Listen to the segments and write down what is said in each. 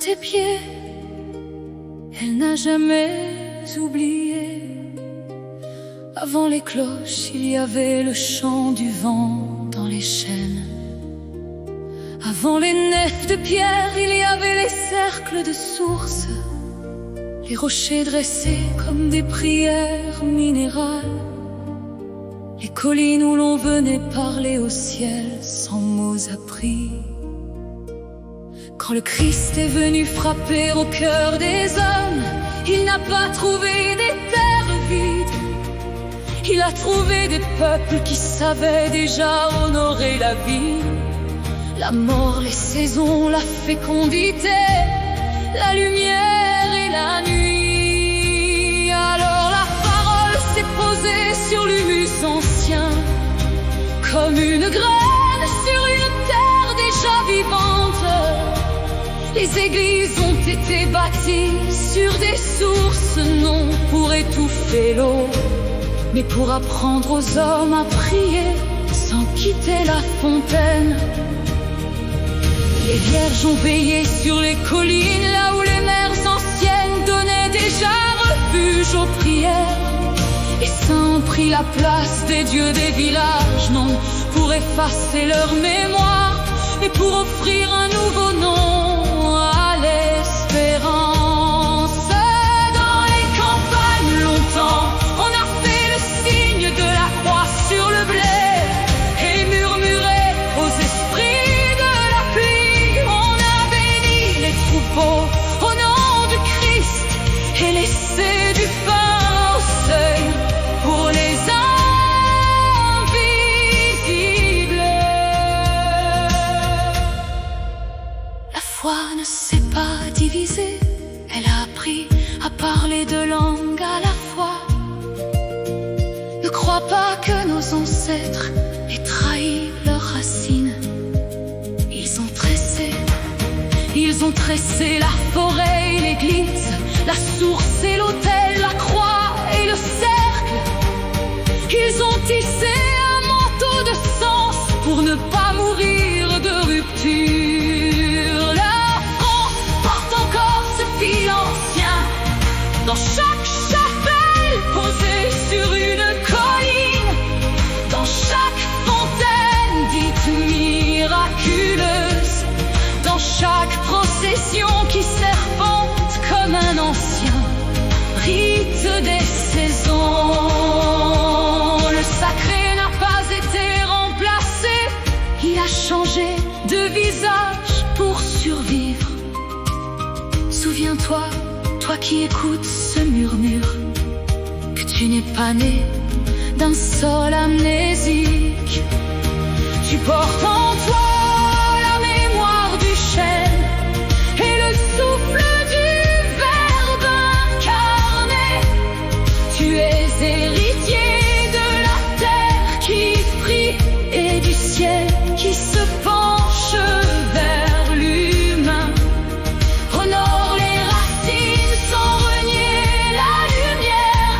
ses pieds. Elle n'a jamais oublié. Avant les cloches, il y avait le chant du vent dans les chênes. Avant les nefs de pierre, il y avait les cercles de sources, les rochers dressés comme des prières minérales, les collines où l'on venait parler au ciel sans mots appris. Quand le Christ est venu frapper au cœur des hommes, il n'a pas trouvé des terres vides. Il a trouvé des peuples qui savaient déjà honorer la vie, la mort, les saisons, la fécondité, la lumière et la nuit. Alors la parole s'est posée sur l'humus ancien, comme une graine sur une terre déjà vivante. Les églises ont été bâties sur des sources, non pour étouffer l'eau, mais pour apprendre aux hommes à prier sans quitter la fontaine. Les vierges ont veillé sur les collines, là où les mers anciennes donnaient déjà refuge aux prières. Les saints ont pris la place des dieux des villages, non pour effacer leur mémoire, mais pour offrir un nouveau nom à l'espérance. Dans les campagnes longtemps, on a fait le signe de la croix sur le blé et murmuré aux esprits de la pluie. On a béni les troupeaux au nom du Christ et laissé du pain au seuil pour les invisibles. La foi ne s'est pas divisée, elle a appris à parler deux langues à la fois. Ne crois pas que nos ancêtres aient trahi leurs racines. Ils ont tressé la forêt et l'église, la source et l'autel, la croix et le cercle. Ils ont tissé un manteau de sens pour ne pas mourir de rupture. Leur front porte encore ce fil ancien dans chaque chapelle posée sur une colline, dans chaque fontaine dite miraculeuse, dans chaque procession qui serpente comme un ancien rite des saisons. Le sacré n'a pas été remplacé, il a changé de visage pour survivre. Souviens-toi, toi qui écoutes ce murmure, que tu n'es pas né d'un sol amnésique. Tu portes en toi la mémoire du chêne et le souffle du Verbe incarné. Tu es héritier de la terre qui prie et du ciel qui se penche vers l'humain. Honore les racines sans renier la lumière.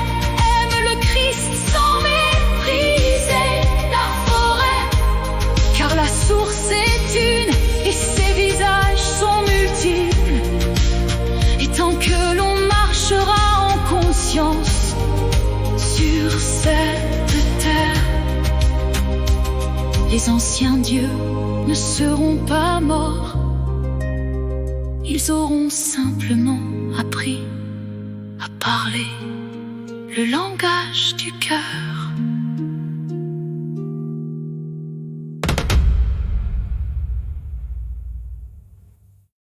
Aime le Christ sans mépriser la forêt, car la source est une et ses visages sont multiples. Et tant que l'on marchera en conscience sur cette terre, les anciens dieux ne seront pas morts. Ils auront simplement appris à parler le langage du cœur.